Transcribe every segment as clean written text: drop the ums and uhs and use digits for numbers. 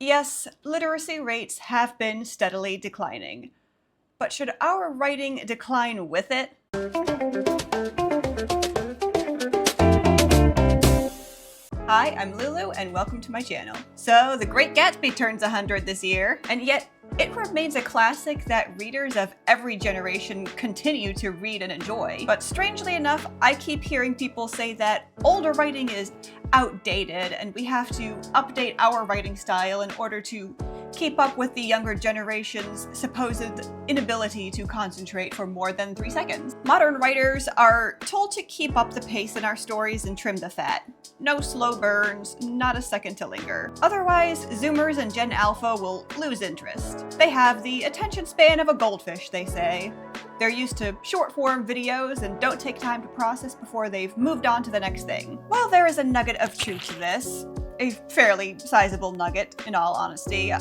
Yes, literacy rates have been steadily declining. But should our writing decline with it? Hi, I'm Lulu, and welcome to my channel. So, The Great Gatsby turns 100 this year, and yet it remains a classic that readers of every generation continue to read and enjoy. But strangely enough, I keep hearing people say that older writing is outdated and we have to update our writing style in order to keep up with the younger generation's supposed inability to concentrate for more than 3 seconds. Modern writers are told to keep up the pace in our stories and trim the fat. No slow burns, not a second to linger. Otherwise, Zoomers and Gen Alpha will lose interest. They have the attention span of a goldfish, they say. They're used to short-form videos and don't take time to process before they've moved on to the next thing. While there is a nugget of truth to this, a fairly sizable nugget, in all honesty,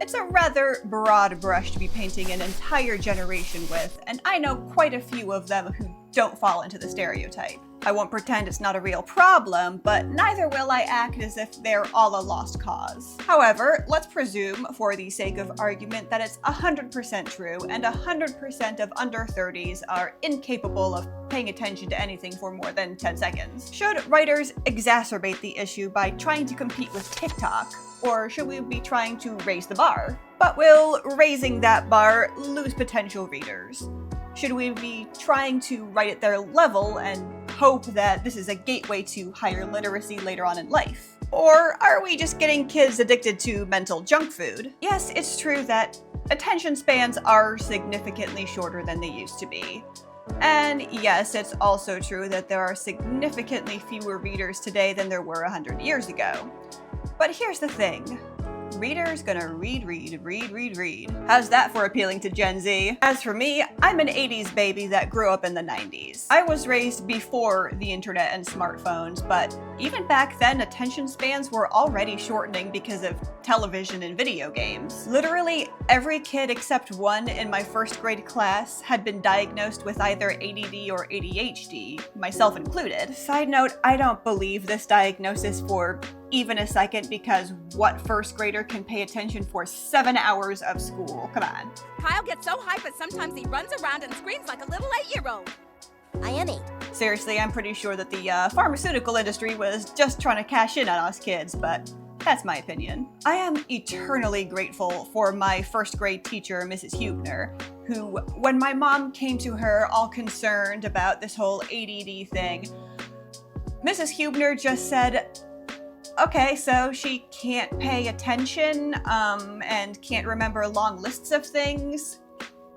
it's a rather broad brush to be painting an entire generation with, and I know quite a few of them who don't fall into the stereotype. I won't pretend it's not a real problem, but neither will I act as if they're all a lost cause. However, let's presume, for the sake of argument, that it's 100% true, and 100% of under 30s are incapable of paying attention to anything for more than 10 seconds. Should writers exacerbate the issue by trying to compete with TikTok, or should we be trying to raise the bar? But will raising that bar lose potential readers? Should we be trying to write at their level and hope that this is a gateway to higher literacy later on in life? Or are we just getting kids addicted to mental junk food? Yes, it's true that attention spans are significantly shorter than they used to be. And yes, it's also true that there are significantly fewer readers today than there were 100 years ago. But here's the thing. Readers gonna read. How's that for appealing to Gen Z? As for me, I'm an 80s baby that grew up in the 90s. I was raised before the internet and smartphones, but even back then, attention spans were already shortening because of television and video games. Literally every kid except one in my first grade class had been diagnosed with either ADD or ADHD, myself included. Side note, I don't believe this diagnosis for even a second, because what first grader can pay attention for 7 hours of school? Come on. Kyle gets so hyped sometimes he runs around and screams like a little 8-year-old. I am 8. Seriously, I'm pretty sure that the pharmaceutical industry was just trying to cash in on us kids, but that's my opinion. I am eternally grateful for my first grade teacher, Mrs. Huebner, who, when my mom came to her all concerned about this whole ADD thing, Mrs. Huebner just said, okay, so she can't pay attention, and can't remember long lists of things.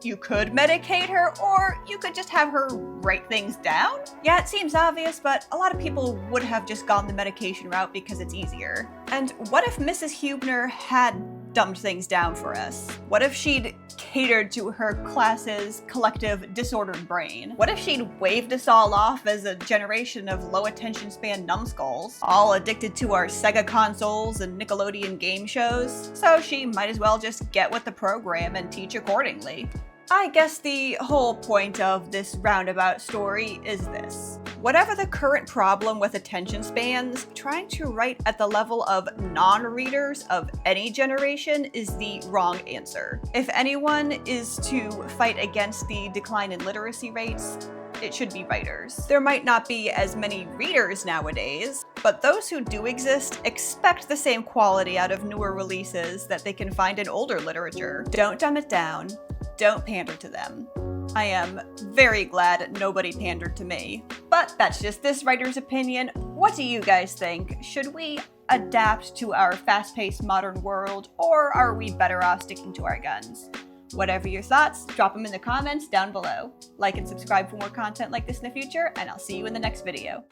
You could medicate her, or you could just have her write things down? Yeah, it seems obvious, but a lot of people would have just gone the medication route because it's easier. And what if Mrs. Huebner had dumbed things down for us? What if she'd catered to her class's collective disordered brain? What if she'd waved us all off as a generation of low attention span numbskulls, all addicted to our Sega consoles and Nickelodeon game shows? So she might as well just get with the program and teach accordingly. I guess the whole point of this roundabout story is this. Whatever the current problem with attention spans, trying to write at the level of non-readers of any generation is the wrong answer. If anyone is to fight against the decline in literacy rates, it should be writers. There might not be as many readers nowadays, but those who do exist expect the same quality out of newer releases that they can find in older literature. Don't dumb it down. Don't pander to them. I am very glad nobody pandered to me. But that's just this writer's opinion. What do you guys think? Should we adapt to our fast-paced modern world, or are we better off sticking to our guns? Whatever your thoughts, drop them in the comments down below. Like and subscribe for more content like this in the future, and I'll see you in the next video.